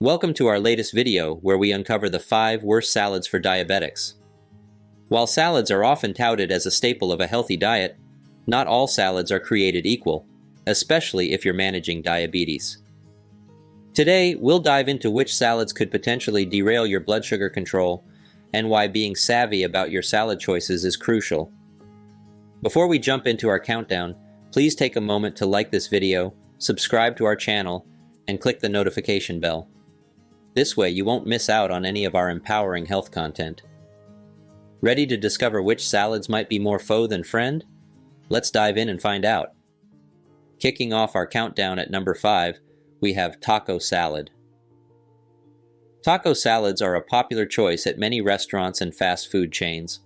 Welcome to our latest video where we uncover the 5 worst salads for diabetics. While salads are often touted as a staple of a healthy diet, not all salads are created equal, especially if you're managing diabetes. Today, we'll dive into which salads could potentially derail your blood sugar control and why being savvy about your salad choices is crucial. Before we jump into our countdown, please take a moment to like this video, subscribe to our channel, and click the notification bell. This way you won't miss out on any of our empowering health content. Ready to discover which salads might be more foe than friend? Let's dive in and find out. Kicking off our countdown at number 5, we have taco salad. Taco salads are a popular choice at many restaurants and fast food chains,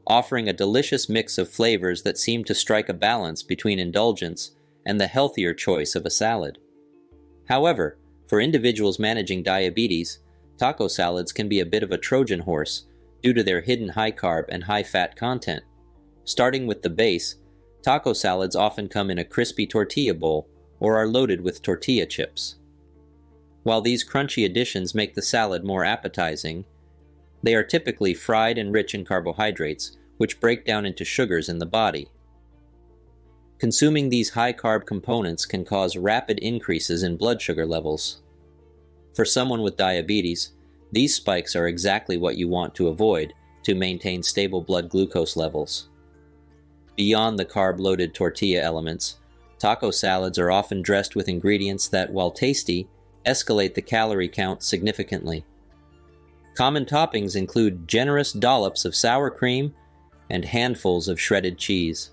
offering a delicious mix of flavors that seem to strike a balance between indulgence and the healthier choice of a salad. However, for individuals managing diabetes, taco salads can be a bit of a Trojan horse due to their hidden high-carb and high-fat content. Starting with the base, taco salads often come in a crispy tortilla bowl or are loaded with tortilla chips. While these crunchy additions make the salad more appetizing, they are typically fried and rich in carbohydrates, which break down into sugars in the body. Consuming these high-carb components can cause rapid increases in blood sugar levels. For someone with diabetes, these spikes are exactly what you want to avoid to maintain stable blood glucose levels. Beyond the carb-loaded tortilla elements, taco salads are often dressed with ingredients that, while tasty, escalate the calorie count significantly. Common toppings include generous dollops of sour cream and handfuls of shredded cheese.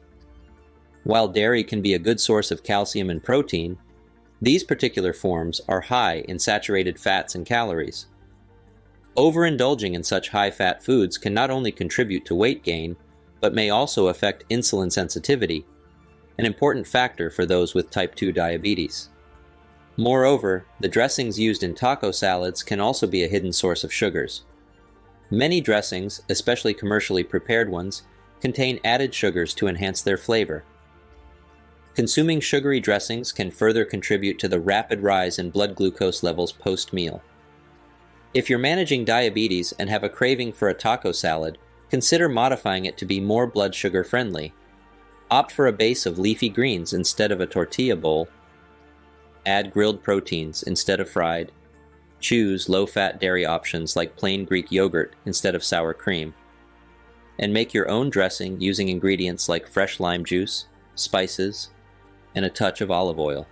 While dairy can be a good source of calcium and protein, these particular forms are high in saturated fats and calories. Overindulging in such high-fat foods can not only contribute to weight gain, but may also affect insulin sensitivity, an important factor for those with type 2 diabetes. Moreover, the dressings used in taco salads can also be a hidden source of sugars. Many dressings, especially commercially prepared ones, contain added sugars to enhance their flavor. Consuming sugary dressings can further contribute to the rapid rise in blood glucose levels post-meal. If you're managing diabetes and have a craving for a taco salad, consider modifying it to be more blood sugar friendly. Opt for a base of leafy greens instead of a tortilla bowl. Add grilled proteins instead of fried. Choose low-fat dairy options like plain Greek yogurt instead of sour cream. And make your own dressing using ingredients like fresh lime juice, spices, and a touch of olive oil.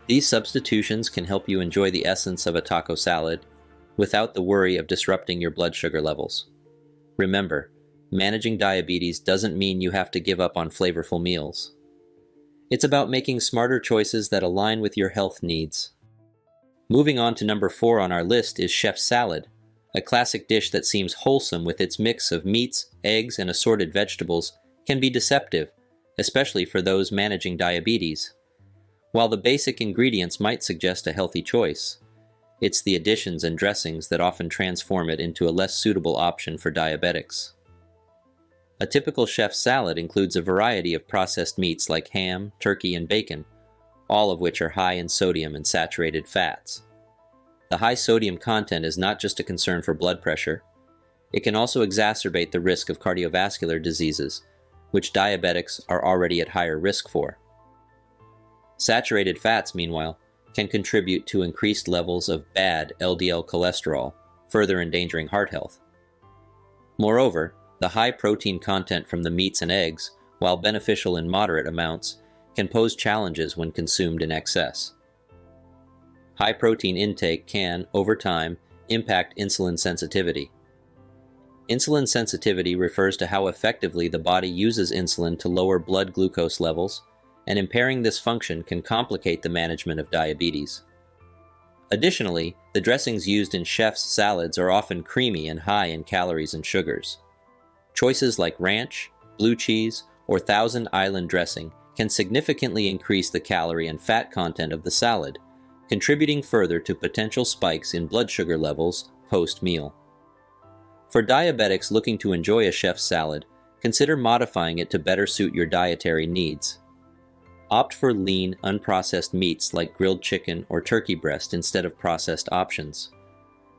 These substitutions can help you enjoy the essence of a taco salad without the worry of disrupting your blood sugar levels. Remember, managing diabetes doesn't mean you have to give up on flavorful meals. It's about making smarter choices that align with your health needs. Moving on to number 4 on our list is chef salad, a classic dish that seems wholesome with its mix of meats, eggs, and assorted vegetables can be deceptive, especially for those managing diabetes. While the basic ingredients might suggest a healthy choice, it's the additions and dressings that often transform it into a less suitable option for diabetics. A typical chef salad includes a variety of processed meats like ham, turkey, and bacon, all of which are high in sodium and saturated fats. The high sodium content is not just a concern for blood pressure. It can also exacerbate the risk of cardiovascular diseases, which diabetics are already at higher risk for. Saturated fats, meanwhile, can contribute to increased levels of bad LDL cholesterol, further endangering heart health. Moreover, the high protein content from the meats and eggs, while beneficial in moderate amounts, can pose challenges when consumed in excess. High protein intake can, over time, impact insulin sensitivity. Insulin sensitivity refers to how effectively the body uses insulin to lower blood glucose levels, and impairing this function can complicate the management of diabetes. Additionally, the dressings used in chef's salads are often creamy and high in calories and sugars. Choices like ranch, blue cheese, or Thousand Island dressing can significantly increase the calorie and fat content of the salad, contributing further to potential spikes in blood sugar levels post-meal. For diabetics looking to enjoy a chef's salad, consider modifying it to better suit your dietary needs. Opt for lean, unprocessed meats like grilled chicken or turkey breast instead of processed options.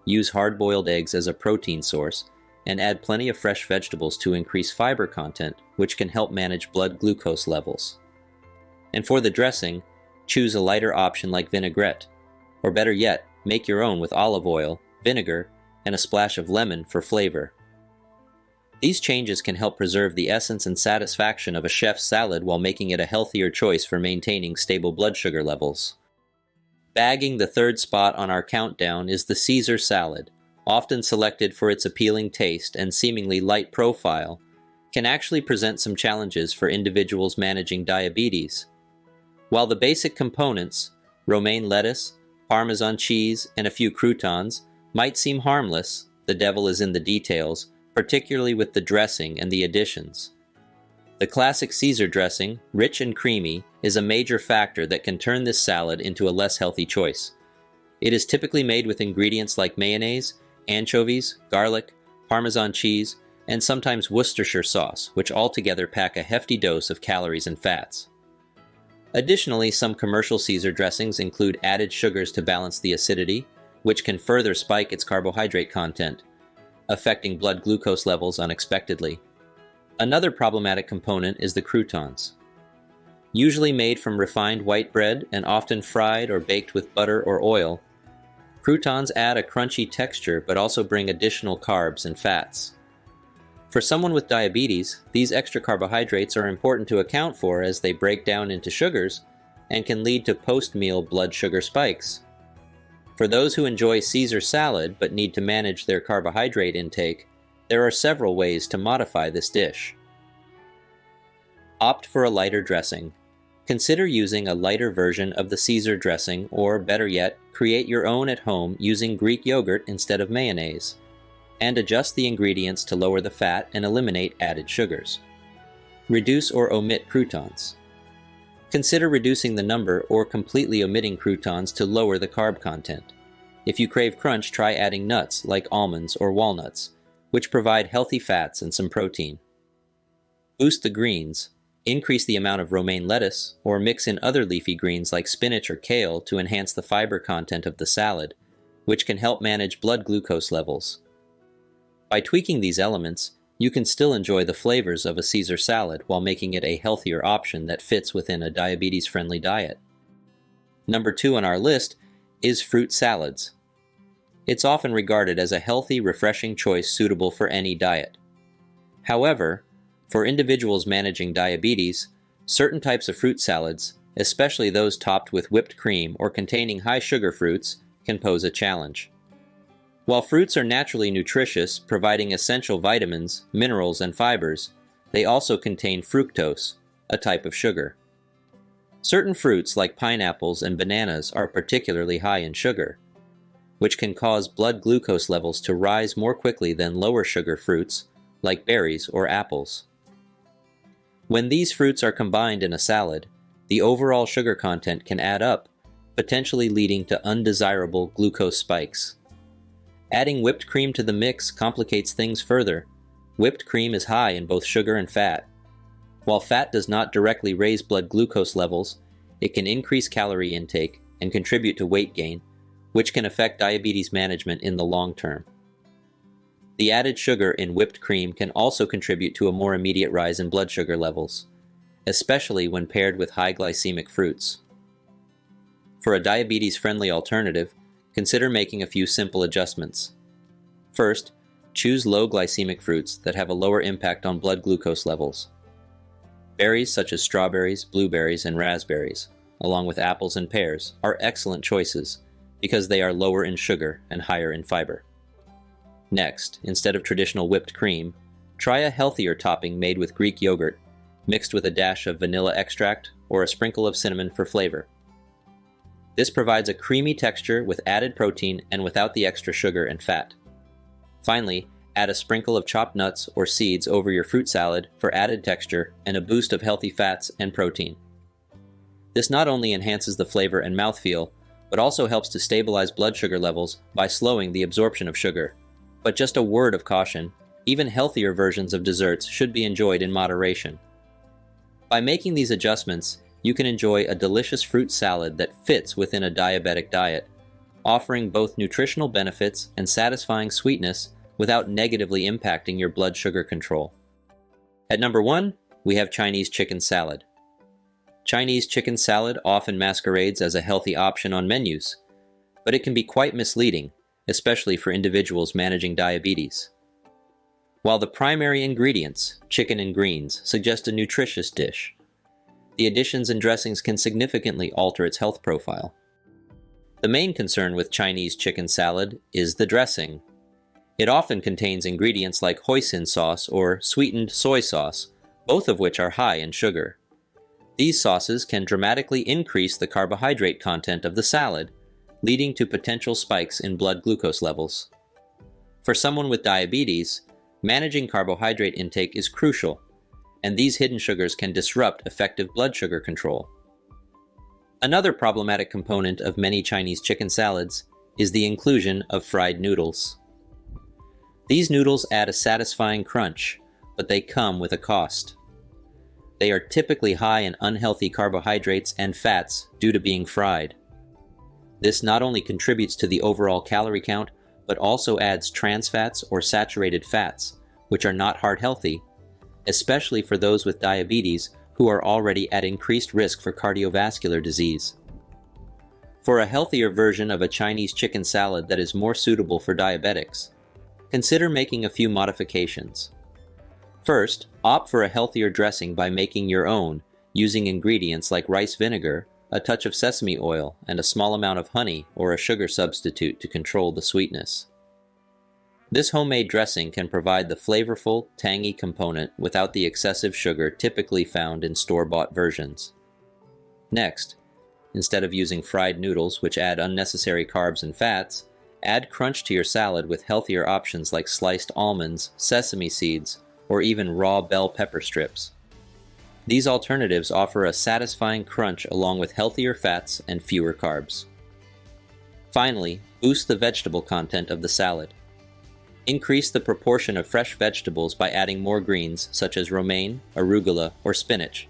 Use hard-boiled eggs as a protein source, and add plenty of fresh vegetables to increase fiber content, which can help manage blood glucose levels. And for the dressing, choose a lighter option like vinaigrette, or better yet, make your own with olive oil, vinegar, and a splash of lemon for flavor. These changes can help preserve the essence and satisfaction of a chef's salad while making it a healthier choice for maintaining stable blood sugar levels. Bagging the third spot on our countdown is the Caesar salad, often selected for its appealing taste and seemingly light profile, can actually present some challenges for individuals managing diabetes. While the basic components, romaine lettuce, Parmesan cheese, and a few croutons, might seem harmless, the devil is in the details, particularly with the dressing and the additions. The classic Caesar dressing, rich and creamy, is a major factor that can turn this salad into a less healthy choice. It is typically made with ingredients like mayonnaise, anchovies, garlic, Parmesan cheese, and sometimes Worcestershire sauce, which altogether pack a hefty dose of calories and fats. Additionally, some commercial Caesar dressings include added sugars to balance the acidity, which can further spike its carbohydrate content, affecting blood glucose levels unexpectedly. Another problematic component is the croutons. Usually made from refined white bread and often fried or baked with butter or oil, croutons add a crunchy texture but also bring additional carbs and fats. For someone with diabetes, these extra carbohydrates are important to account for as they break down into sugars and can lead to post-meal blood sugar spikes. For those who enjoy Caesar salad but need to manage their carbohydrate intake, there are several ways to modify this dish. Opt for a lighter dressing. Consider using a lighter version of the Caesar dressing, or better yet, create your own at home using Greek yogurt instead of mayonnaise, and adjust the ingredients to lower the fat and eliminate added sugars. Reduce or omit croutons. Consider reducing the number or completely omitting croutons to lower the carb content. If you crave crunch, try adding nuts like almonds or walnuts, which provide healthy fats and some protein. Boost the greens. Increase the amount of romaine lettuce, or mix in other leafy greens like spinach or kale to enhance the fiber content of the salad, which can help manage blood glucose levels. By tweaking these elements, you can still enjoy the flavors of a Caesar salad while making it a healthier option that fits within a diabetes-friendly diet. Number 2 on our list is fruit salads. It's often regarded as a healthy, refreshing choice suitable for any diet. However, for individuals managing diabetes, certain types of fruit salads, especially those topped with whipped cream or containing high-sugar fruits, can pose a challenge. While fruits are naturally nutritious, providing essential vitamins, minerals, and fibers, they also contain fructose, a type of sugar. Certain fruits like pineapples and bananas are particularly high in sugar, which can cause blood glucose levels to rise more quickly than lower sugar fruits like berries or apples. When these fruits are combined in a salad, the overall sugar content can add up, potentially leading to undesirable glucose spikes. Adding whipped cream to the mix complicates things further. Whipped cream is high in both sugar and fat. While fat does not directly raise blood glucose levels, it can increase calorie intake and contribute to weight gain, which can affect diabetes management in the long term. The added sugar in whipped cream can also contribute to a more immediate rise in blood sugar levels, especially when paired with high glycemic fruits. For a diabetes-friendly alternative, consider making a few simple adjustments. First, choose low glycemic fruits that have a lower impact on blood glucose levels. Berries such as strawberries, blueberries, and raspberries, along with apples and pears, are excellent choices because they are lower in sugar and higher in fiber. Next, instead of traditional whipped cream, try a healthier topping made with Greek yogurt, mixed with a dash of vanilla extract or a sprinkle of cinnamon for flavor. This provides a creamy texture with added protein and without the extra sugar and fat. Finally, add a sprinkle of chopped nuts or seeds over your fruit salad for added texture and a boost of healthy fats and protein. This not only enhances the flavor and mouthfeel, but also helps to stabilize blood sugar levels by slowing the absorption of sugar. But just a word of caution, even healthier versions of desserts should be enjoyed in moderation. By making these adjustments, you can enjoy a delicious fruit salad that fits within a diabetic diet, offering both nutritional benefits and satisfying sweetness without negatively impacting your blood sugar control. At number 1, we have Chinese chicken salad. Chinese chicken salad often masquerades as a healthy option on menus, but it can be quite misleading, especially for individuals managing diabetes. While the primary ingredients, chicken and greens, suggest a nutritious dish, the additions and dressings can significantly alter its health profile. The main concern with Chinese chicken salad is the dressing. It often contains ingredients like hoisin sauce or sweetened soy sauce, both of which are high in sugar. These sauces can dramatically increase the carbohydrate content of the salad, leading to potential spikes in blood glucose levels. For someone with diabetes, managing carbohydrate intake is crucial, and these hidden sugars can disrupt effective blood sugar control. Another problematic component of many Chinese chicken salads is the inclusion of fried noodles. These noodles add a satisfying crunch, but they come with a cost. They are typically high in unhealthy carbohydrates and fats due to being fried. This not only contributes to the overall calorie count, but also adds trans fats or saturated fats, which are not heart healthy, especially for those with diabetes who are already at increased risk for cardiovascular disease. For a healthier version of a Chinese chicken salad that is more suitable for diabetics, consider making a few modifications. First, opt for a healthier dressing by making your own, using ingredients like rice vinegar, a touch of sesame oil, and a small amount of honey or a sugar substitute to control the sweetness. This homemade dressing can provide the flavorful, tangy component without the excessive sugar typically found in store-bought versions. Next, instead of using fried noodles which add unnecessary carbs and fats, add crunch to your salad with healthier options like sliced almonds, sesame seeds, or even raw bell pepper strips. These alternatives offer a satisfying crunch along with healthier fats and fewer carbs. Finally, boost the vegetable content of the salad. Increase the proportion of fresh vegetables by adding more greens such as romaine, arugula, or spinach,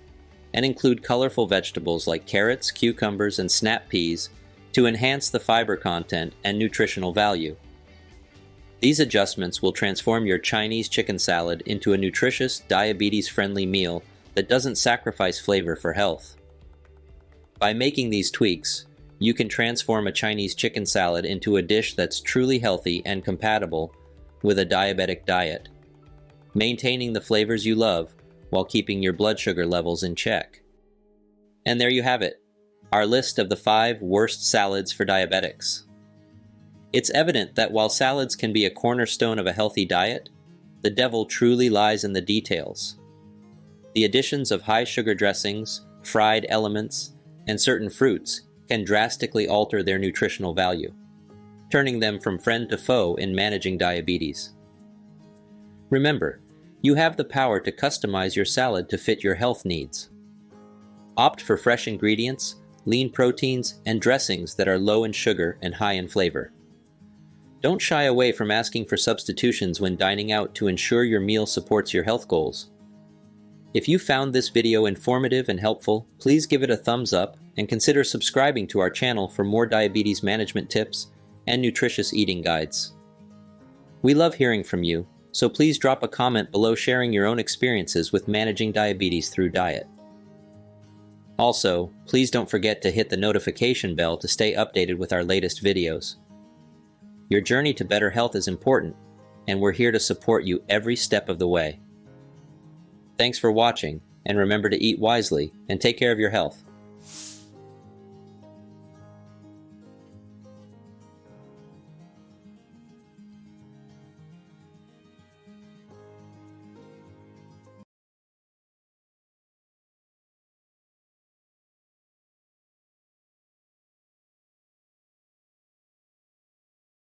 and include colorful vegetables like carrots, cucumbers, and snap peas to enhance the fiber content and nutritional value. These adjustments will transform your Chinese chicken salad into a nutritious, diabetes-friendly meal that doesn't sacrifice flavor for health. By making these tweaks, you can transform a Chinese chicken salad into a dish that's truly healthy and compatible with a diabetic diet, maintaining the flavors you love while keeping your blood sugar levels in check. And there you have it, our list of the 5 worst salads for diabetics. It's evident that while salads can be a cornerstone of a healthy diet, the devil truly lies in the details. The additions of high-sugar dressings, fried elements, and certain fruits can drastically alter their nutritional value, turning them from friend to foe in managing diabetes. Remember, you have the power to customize your salad to fit your health needs. Opt for fresh ingredients, lean proteins, and dressings that are low in sugar and high in flavor. Don't shy away from asking for substitutions when dining out to ensure your meal supports your health goals. If you found this video informative and helpful, please give it a thumbs up and consider subscribing to our channel for more diabetes management tips and nutritious eating guides. We love hearing from you, so please drop a comment below sharing your own experiences with managing diabetes through diet. Also, please don't forget to hit the notification bell to stay updated with our latest videos. Your journey to better health is important, and we're here to support you every step of the way. Thanks for watching, and remember to eat wisely and take care of your health.